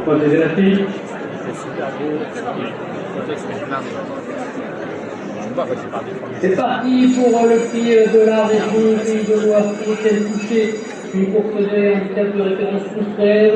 Protéger la fille. C'est parti pour le prix de la région Pays de Loire, Etienne Touché, une course de handicap de référence contraire.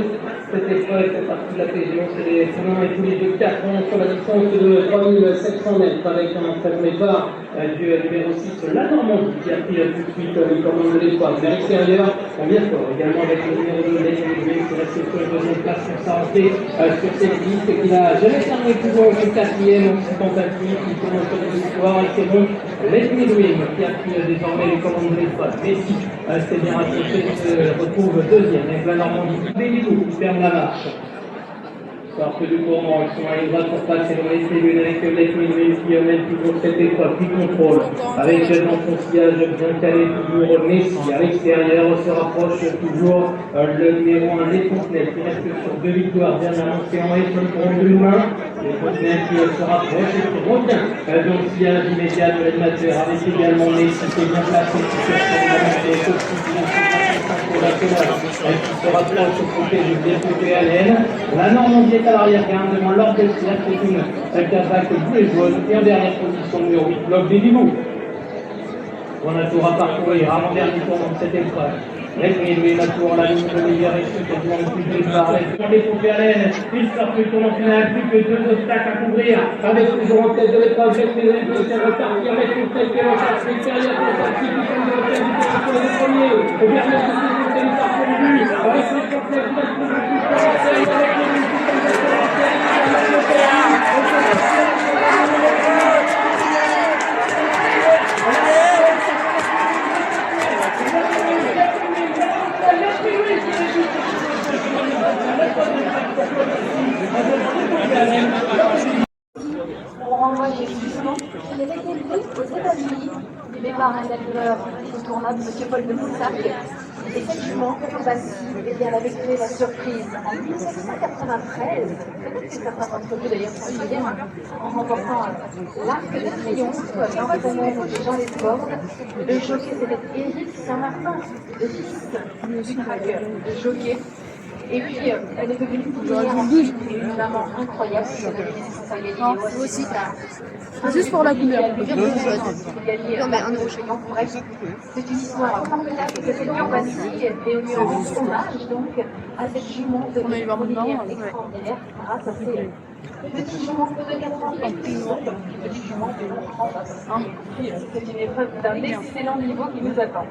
Cette épreuve fait partie de la PGO, c'est les poulains et tous les deux 4 ans sur la distance de 3700 mètres avec un très bon départ du numéro 6, la Normandie, qui a pris tout de suite les commandes de l'espoir. Vers l'extérieur, on vient fort également avec le numéro 2, Léon qui reste sur le deuxième place pour sa rentrée sur cette liste et qui n'a jamais terminé plus haut que 4e en tentative, qui commence sur les histoires. Et c'est bon, Leslie Louis qui a pris désormais les commandes de l'espoir. Messi s'est bien rapproché, se retrouve deuxième avec la Normandie. Béliou qui ferme la marche. Sorte du courant, ils sont à une droite pour passer dans les tribunes avec Leslie Louis qui mène toujours cette épreuve, qui contrôle. Avec dans son sillage bien calé, toujours Messi. À l'extérieur se rapproche toujours le numéro 1, les Fontenelles, qui reste sur 2 victoires, bien annoncé en F pour une main. Les Fontenelles qui se rapprochent et qui revient dans le sillage immédiat de l'animateur, avec également Messi qui est bien placé sur qui se rapproche au côté du DPPLN. La Normandie est à l'arrière-garde devant l'ordre de Sierre, c'est une cavaque bleue et jaune. Et en dernière position, numéro 8, Bloc des Vivous. On a tour à parcourir avant dernier tournant de cette épreuve. Leslie la tour, la ligne de meilleur et ce quasiment le plus de départ. Pour les DPPLN, il sort le tournant final, plus que 2 obstacles à couvrir. Avec toujours en tête de l'épreuve, Leslie qui essaie de repartir avec une tête qui est en charge extérieure pour sortir qui tombe de l'hôtel du premier. Et bien, On renvoie justement les mécanismes aux États-Unis, aidé par un éleveur incontournable, M. Paul de Moussac. Effectivement, elle avait créé la surprise en 1993, peut-être que certains d'entre vous d'ailleurs s'en souviennent, en remportant l'Arc de Triomphe, accompagné de Jean Lesborde. Le jockey, c'était Éric Saint-Martin, le fils du craqueur, le jockey. Et puis, elle est devenue une maman incroyable. Non, moi aussi. Juste pour la couleur. Non, mais un euro chacun. Bref, c'est une histoire formidable que cette Normandie est venue en hommage donc à cette jument de extraordinaire grâce à ces petits juments de 4 ans et petits juments de 30 ans. C'est une épreuve d'un excellent niveau qui nous attend.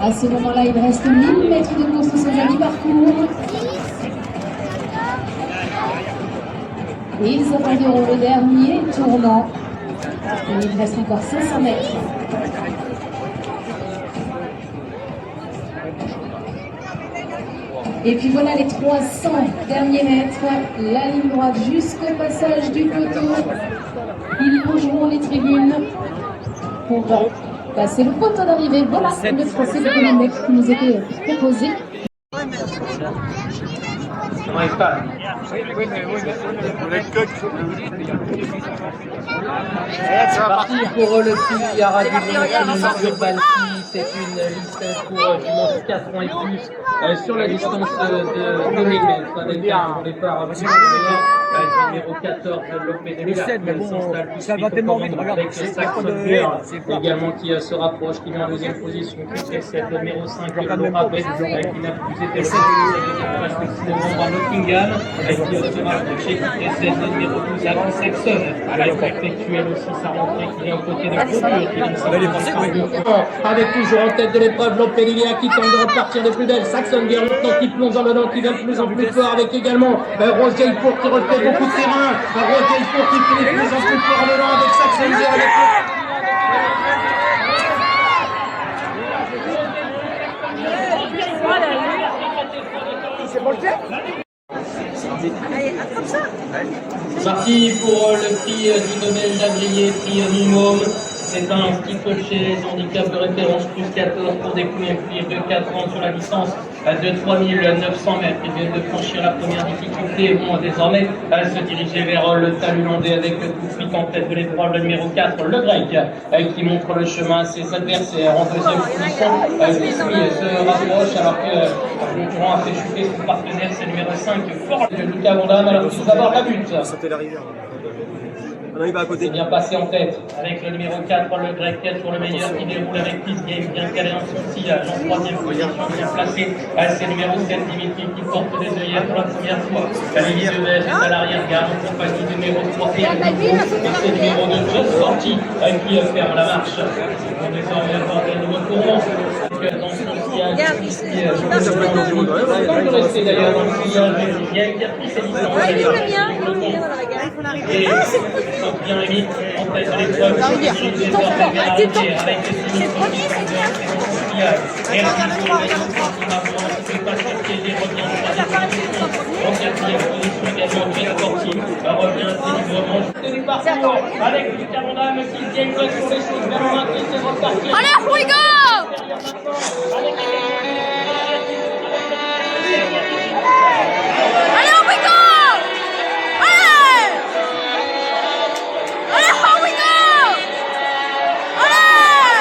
À ce moment-là, il reste 1000 mètres de course sur le parcours. Et ils attendiront le dernier tournant. Et il reste encore 500 mètres. Et puis voilà les 300 derniers mètres, la ligne droite jusqu'au passage du poteau. Ils longeront les tribunes pour passer le poteau d'arrivée. Voilà le tracé de kilomètres qui nous était proposé. C'est parti pour le prix Arabi Urban. C'est une liste pour du moins 4 ans et plus sur la distance de 2000 mètres avec un départ numéro 14 Lopé de ça va tellement vite, regarde, avec Saxon Bear également qui se rapproche, qui vient en deuxième position, qui c'est le numéro 5 Laura Bett qui n'a plus été le membre à Nottingham qui se rapproche et qui précède le numéro 12 Adam Saxon qui a effectué aussi sa rentrée qui vient aux côtés de Clôture avec toujours en tête de l'épreuve Lopelilia qui tente de repartir de plus belle. Saxon Bear maintenant qui plonge dans le dedans, qui vient de plus en plus fort avec également Roger Pour qui refait beaucoup de terrain. Roger Pour qui finit de plus en plus fort dedans avec Saxon Bear. C'est bon le fait. Allez, attrape ça. C'est parti pour le prix du Nobel d'Agrier, prix minimum. C'est un petit cocher, handicap de référence plus 14 pour des coups de 4 ans sur la distance de 3900 mètres. Ils viennent de franchir la première difficulté et vont désormais se diriger vers le talus landais avec tout de suite en tête de l'épreuve le numéro 4, le grec, qui montre le chemin à ses adversaires en deuxième position. Bismi se rapproche alors que le concurrent a fait chuter son partenaire, c'est le numéro 5, fort de Lucas Vandam, alors qu'il d'abord la butte. C'est bien passé en tête avec le numéro 4, le grec pour le meilleur qui déroule avec Peace Game, bien calé dans son sillage. En troisième position, bien placé, c'est le numéro 7, Dimitri, qui porte des œillères pour la première fois. Olivier Devez est à l'arrière-garde en compagnie du numéro 3, et c'est le numéro 2, Just Sorti, qui ferme la marche. Ils vont désormais avoir des nouveaux tournants. Dans son sillage, de rester d'ailleurs dans le sillage, il y a pris ses distances. Et bien Rémi, en tête de l'épreuve, avec les sillage. Et la en quatrième position également, Pierre Corti revient librement. C'est du parcours avec Lucas Vandam qui gagne sur les choses vers le 20 qui s'est reparti. Allez, here we go! Allez, here we go! Allez! Allez, here we go! Allez!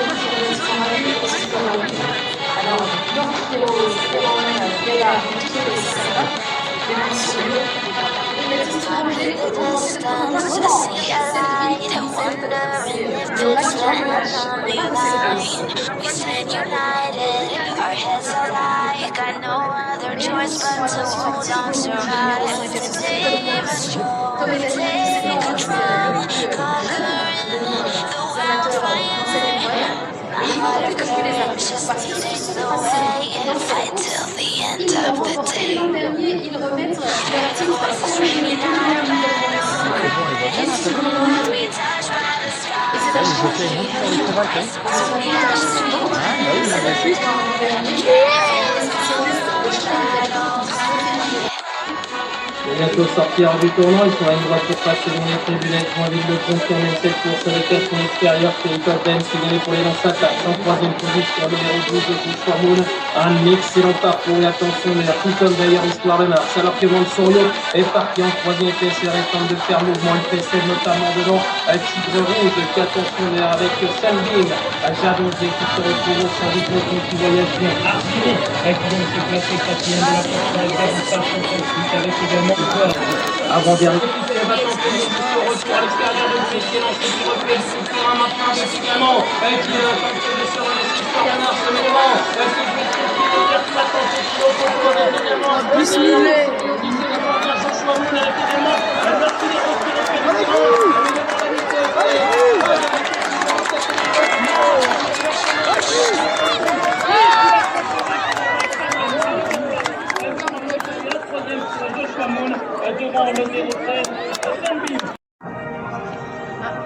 Allez, here we go! We stand united, our heads are like got no other choice but to hold on to right. Take control, take control, conquering the wildfire. A heart of courage just leading the way and fight till the end of the day. Voices ringing out our battle. It's the moon we touch by the stars. Bientôt sortir du tournant, ils sont à une droite pour passer dans les tribunettes, Joinville le confirme cette course avec son extérieur, c'est Top Dance qui gagne pour les Lansata, en troisième position, numéro 12 de Moon, un excellent parcours et attention, tout comme d'ailleurs Histoire de Mars, alors que Mansorio est parti en troisième PSR et tente de faire mouvement, il précède notamment devant Tigre Rouge, qui attention d'ailleurs avec Salvin, Jadonzier qui se retrouve au sein du peloton qui voyage bien, Artini, qui vient de se placer quatrième de la course avec également avant-dernier.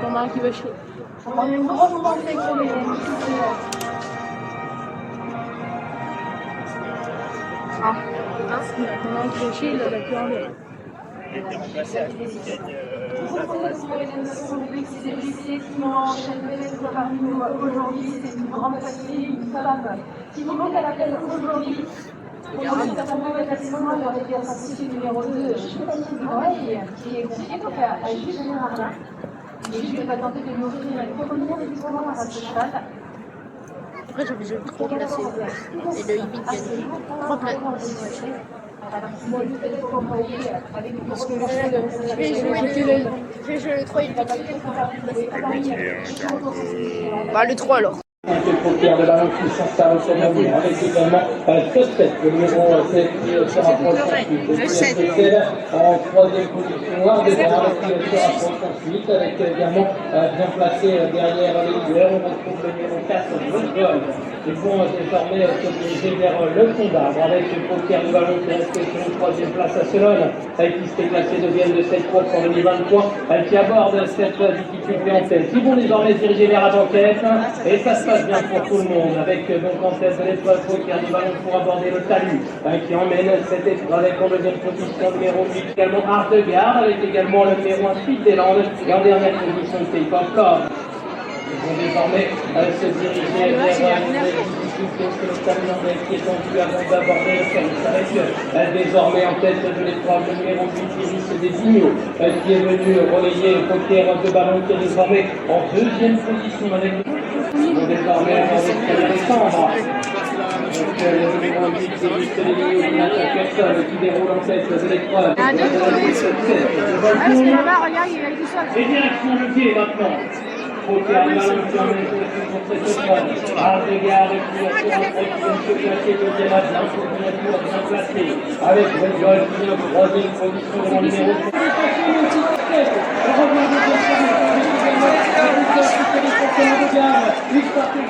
T'en as un qui va chier. On a une grosse montée pour les Ah, t'en as un qui va chier, il a plus enlevé. Aujourd'hui, c'est une grande facilité, une femme qui vous manque à l'appel aujourd'hui. Pour le certainement le classement, il aurait été associé numéro 2, qui est confié donc à Jules Général. Et Jules va tenter de lui offrir une première victoire à ce cheval. Après, j'avais déjà trop placé. Et le Ibit gagne. 3 places. Parce que le cheval, j'ai joué le 3, il va pas. Bah, le 3 alors. Un poker de ballon qui s'installe au sommet avec également Suspect, le numéro 7 qui se rapproche ensuite. En troisième position, Ardevard qui se rapproche ensuite avec également bien placé derrière les leaders. On retrouve le numéro 4, Gold. Ils vont désormais se diriger vers le fond d'arbre avec le poker du ballon qui reste sur une troisième place à Selon, qui s'était classé deuxième de cette course en 2023, qui aborde cette difficulté en tête. Ils vont désormais se diriger vers la banquette et ça se passe bien pour tout le monde avec donc en tête de l'étoile poker du ballon pour aborder le talus qui emmène cette étoile avec en deuxième position numéro 8 également Ardevard avec également le numéro 1 Suite des Landes et en dernière position Take Off Love. Ils vont désormais se diriger vers les difficultés que le camion qui est tendu avant d'aborder le service avec désormais en tête de l'étoile le numéro 8 Iris Designo qui est venu relayer le poker de ballon qui est désormais en deuxième position avec désormais avec Alexandre. Donc le numéro 8 Iris Designo qui déroule en tête de l'étoile. Et direction le pied maintenant. Poker du ballon qui emmène pour cette étoile. Ardevard qui vient se placer deuxième à bien placé. Avec Red Gold qui vient en troisième position devant le numéro 7.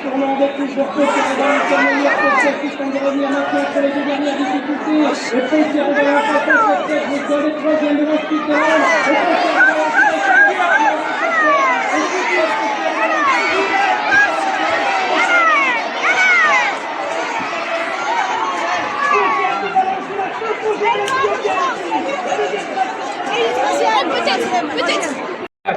Tournant avec toujours poker de ballon qui a meilleur poker qui sont de revenir maintenant entre les deux dernières difficultés. Le poker de ballon qui a fait cette tête. Red Gold est troisième devant Spital. Le poker de ballon qui Peut-être.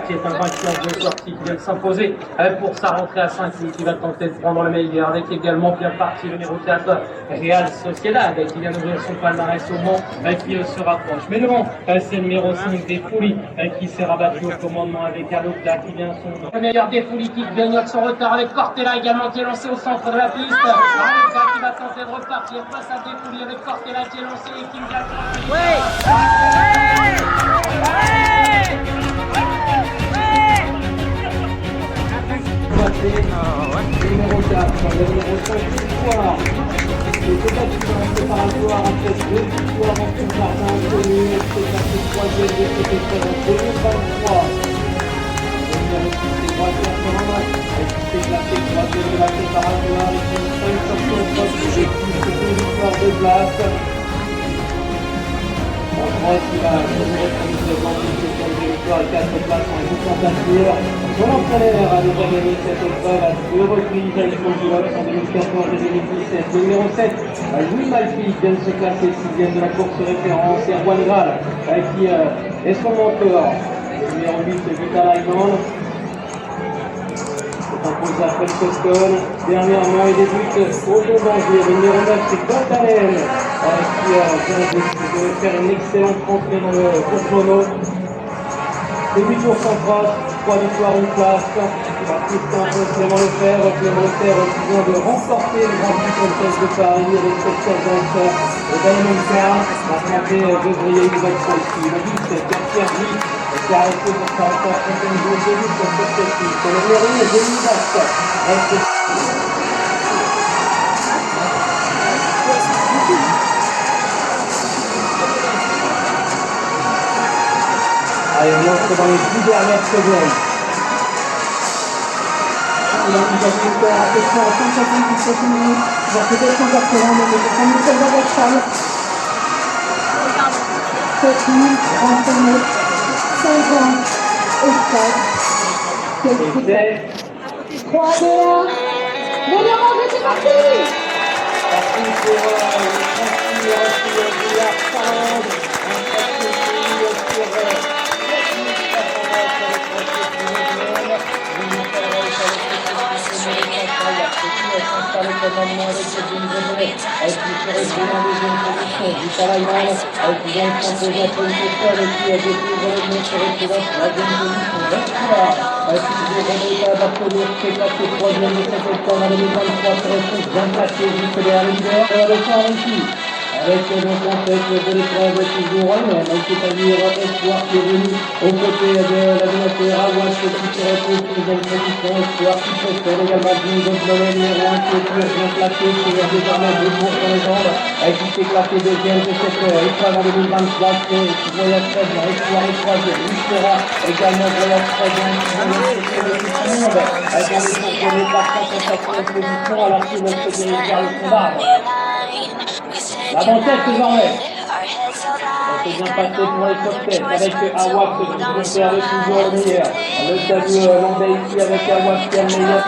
Qui est un vainqueur de sortie qui vient de s'imposer pour sa rentrée à 5 qui va tenter de prendre le meilleur avec également bien parti le numéro 4 Real Sociedad qui vient d'ouvrir son palmarès au Mans qui se rapproche. Mais devant c'est le numéro 5 des Foulis qui s'est rabattu au commandement avec Alokla qui vient son le meilleur des Foulis qui gagne son retard avec Cortella également qui est lancé au centre de la piste. Alokla qui va tenter de repartir face à des Foulis avec Cortella qui est lancé et qui numéro 4, le numéro 5, victoire. Le total différence par victoire après 2 victoires en tout jardin connu, c'est classé 3e de cette épreuve en 2023. Le numéro 6, c'est Gracias Ferrand, qui s'est classé 3e de la préparation avec une 5 sorties en poste de 2 victoires de place. En France, il va revenir devant une seconde victoire et 4 places en contentation. Son entraîneur a déjà gagné cette épreuve à 2 reprises à l'Icondulox en 2014 et 2017. Le numéro 7, Louis Malfi, vient de se classer 6e de la course référence. Et Erwan Graal, qui est son mentor. Le numéro 8, Vital Island. Impose après le Costol. Dernièrement, il débute au danger. Le numéro 9, c'est Gontalem, qui vient de faire une excellente rentrée dans le chrono. C'est 8 jours sans trace, 3 victoires, une place. Tristan Clément Lefebvre qui vient de remporter le Grand Prix Contest de Paris avec cette présence de Diamond Car. La santé de briller une bonne fois ici. Le 10, Pierre Gilles, qui a resté pour sa rencontre contre une grosse début sur cette technique. Le numéro 1, Jérémy Basque. Allez, on entre dans les 10 dernières secondes. Il a déjà fait faire attention à 177 minutes. Il va peut-être encore se rendre, mais c'est un message avec Charles. 7 minutes, 35 minutes, 50 et 4. 3, 2, 1. Venez manger, c'est parti! Parti pour le le commandement avec cette demi-journée, qui serait vraiment en deuxième position. Vital Island, qui vient de s'imposer après une étoile et qui a découvert le se retrouve à la demi-position. Victoire, qui devait remonter à d'applaudir, qui est passé troisième de cette étoile en 2023, se retrouve bien placé, juste derrière le leader. Le soir ici, avec donc en fait de l'épreuve toujours elle-même, c'est-à-dire Espoir qui est venu aux côtés de la donateur Awas qui se retrouve sous une position, Espoir qui préfère également Jingo Blonnet numéro 1 qui est plus bien placé, qui est désormais debout sur les jambes, et qui s'est classé deuxième de cette épreuve en 2023, qui voyage très bien, Espoir est troisième, il sera également voyage très bien, qui voyage très bien, dans les positions alors qu'il ne se dirige vers le combat. L'avancée désormais. C'est bien passé pour les prospects avec Awak qui avec toujours le meilleur. Le tableau landais ici avec Awak qui est le meilleur.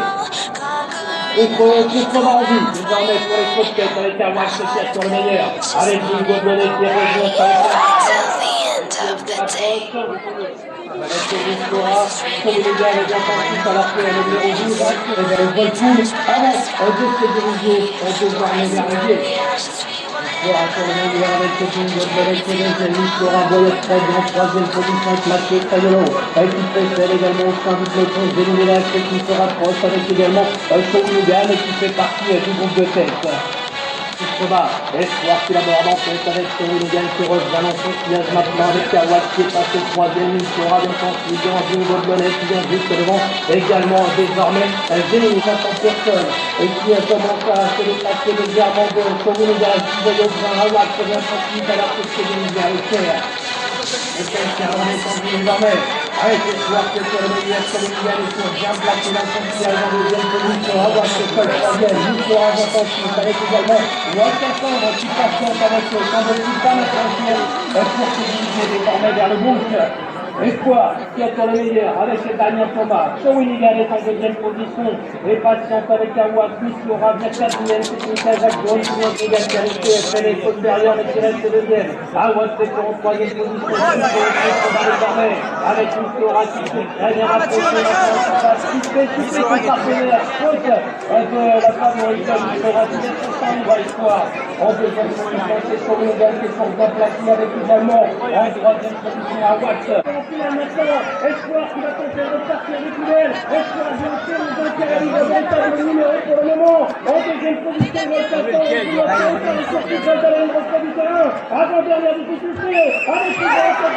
Contre Mardi, désormais pour les prospects avec Awak qui est sur le meilleur. Avec Jingo Blonnet qui rejoint sa avec Nistora, comme il est bien avec l'offensif alors que le numéro 12 et vers le Volpool avance au dossier dirigé au devoir mégardier. Voilà, sur le meilleur avec le Jingo Blonnet qui est deuxième, Nistora voyage très bien, troisième position classé très de l'eau. Qui préfère également au sein du peloton, Zénilé qui se rapproche avec également Shownugan qui fait partie du groupe de tête. Espoir qui l'aborde en tête avec Shownugan qui rejoint son sillage maintenant avec Awak qui est passé troisième, il sera bien ensuite en Jingo Blonnet qui vient juste devant également désormais Zénilé 500 personnes et qui commence à se déplacer légèrement de Shownugan qui voit au grand Awak qui vient ensuite alors que c'est Zénilé à l'échelle. Et c'est un carré tendu désormais avec Espoir qui est sur le meilleur, Shownugan est sur bien placé dans son sillage en deuxième position, Awak qui est sur le troisième, il sera bien ensuite avec également Wakassandre qui patiente avec le semble-t-il pas maintenant pour se diriger désormais vers le boucle. Espoir qui est sur le meilleur avec les derniers combats. Shownigan est en deuxième position et patiente avec Awak qui sera bien quatrième. C'est une Kazakh jaune qui vient d'égalité fait les fautes derrière mais qui reste deuxième. Awak c'est en troisième position. Désormais avec une Sora qui se très bien rapprochée qui fait son partenaire faute de la favorite du Sora qui est sur Espoir. En deuxième position c'est Shownigan qui est sur bien placé avec également en troisième position Awak. Maintenant, Espoir qui va tenter de partir du tunnel. Espoir bien sûr, le qui arrive à véritable numéro pour le moment. En deuxième position, Wakassandre qui va faire une sortie de la ligne du terrain. Avant-dernière difficulté, avec une grande